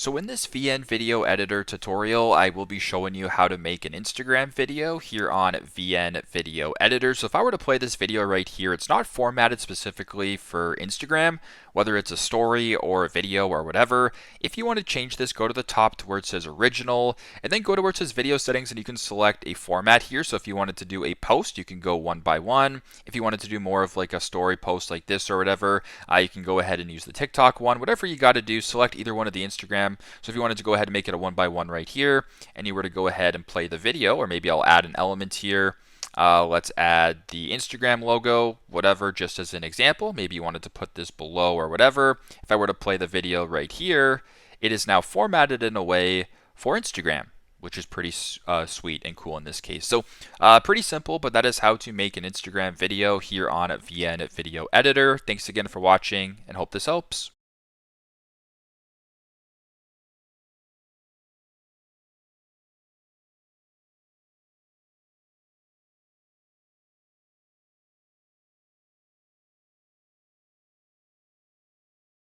So in this VN video editor tutorial, I will be showing you how to make an Instagram video here on VN Video Editor. So if I were to play this video right here, it's not formatted specifically for Instagram, whether it's a story or a video or whatever. If you want to change this, go to the top to where it says original, and then go to where it says video settings, and you can select a format here. So if you wanted to do a post, you can go one by one. If you wanted to do more of like a story post like this or whatever, you can go ahead and use the TikTok one. Whatever you got to do, select either one of the Instagram. So if you wanted to go ahead and make it a one by one right here, and you were to go ahead and play the video, or maybe I'll add an element here. Let's add the Instagram logo, whatever, just as an example. Maybe you wanted to put this below or whatever. If I were to play the video right here, it is now formatted in a way for Instagram, which is pretty sweet and cool in this case. So pretty simple, but that is how to make an Instagram video here on VN Video Editor. Thanks again for watching, and hope this helps.